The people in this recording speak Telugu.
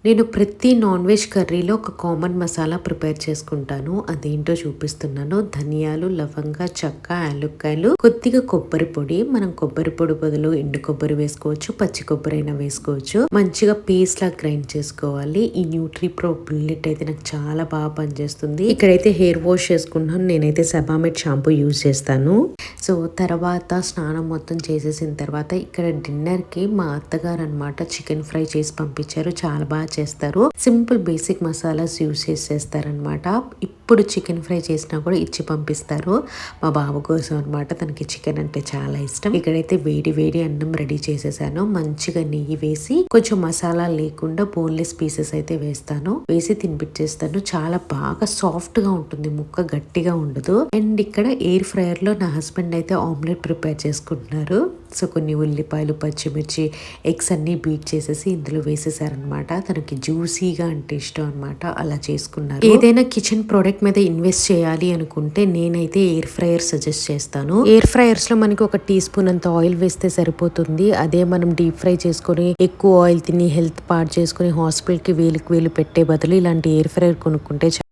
నేను ప్రతి నాన్ వెజ్ కర్రీలో ఒక కామన్ మసాలా ప్రిపేర్ చేసుకుంటాను. అదేంటో చూపిస్తున్నాను. ధనియాలు, లవంగ, చెక్క, యాలుక్కాయలు, కొద్దిగా కొబ్బరి పొడి. మనం కొబ్బరి పొడి బదులు ఎండు కొబ్బరి వేసుకోవచ్చు, పచ్చి కొబ్బరి అయినా వేసుకోవచ్చు. మంచిగా పేస్ట్ లా గ్రైండ్ చేసుకోవాలి. ఈ న్యూట్రీ ప్రో బుల్లెట్ అయితే నాకు చాలా బాగా పనిచేస్తుంది. ఇక్కడైతే హెయిర్ వాష్ చేసుకుంటున్నాను. నేనైతే సెబామెట్ షాంపూ యూజ్ చేస్తాను. సో తర్వాత స్నానం మొత్తం చేసేసిన తర్వాత ఇక్కడ డిన్నర్ కి మా అత్తగారు అనమాట చికెన్ ఫ్రై చేసి పంపించారు. చాలా బాగా చేస్తారు. సింపుల్ బేసిక్ మసాలాస్ యూజ్ చేసేస్తారనమాట. ఇప్పుడు చికెన్ ఫ్రై చేసినా కూడా ఇచ్చి పంపిస్తారు. మా బాబు కోసం అనమాట. తనకి చికెన్ అంటే చాలా ఇష్టం. ఇక్కడైతే వేడి వేడి అన్నం రెడీ చేసేసాను. మంచిగా నెయ్యి వేసి కొంచెం మసాలా లేకుండా బోన్లెస్ పీసెస్ అయితే వేస్తాను. వేసి తినిపించేస్తాను. చాలా బాగా సాఫ్ట్ గా ఉంటుంది. ముక్క గట్టిగా ఉండదు. అండ్ ఇక్కడ ఎయిర్ ఫ్రైయర్ లో నా హస్బెండ్ అయితే ఆమ్లెట్ ప్రిపేర్ చేసుకుంటున్నారు. సో కొన్ని ఉల్లిపాయలు, పచ్చిమిర్చి, ఎగ్స్ అన్ని బీట్ చేసేసి ఇందులో వేసేసారనమాట. తనకి జ్యూసీగా అంటే ఇష్టం అనమాట. అలా చేసుకున్నారు. ఏదైనా కిచెన్ ప్రోడక్ట్ మీద ఇన్వెస్ట్ చేయాలి అనుకుంటే నేనైతే ఎయిర్ ఫ్రైయర్ సజెస్ట్ చేస్తాను. ఎయిర్ ఫ్రైయర్స్ లో మనకి 1 టీ స్పూన్ అంత ఆయిల్ వేస్తే సరిపోతుంది. అదే మనం డీప్ ఫ్రై చేసుకుని ఎక్కువ ఆయిల్ తిని హెల్త్ పాడు చేసుకుని హాస్పిటల్ కి వేలుకి వేలు పెట్టే బదులు ఇలాంటి ఎయిర్ ఫ్రైయర్ కొనుక్కుంటే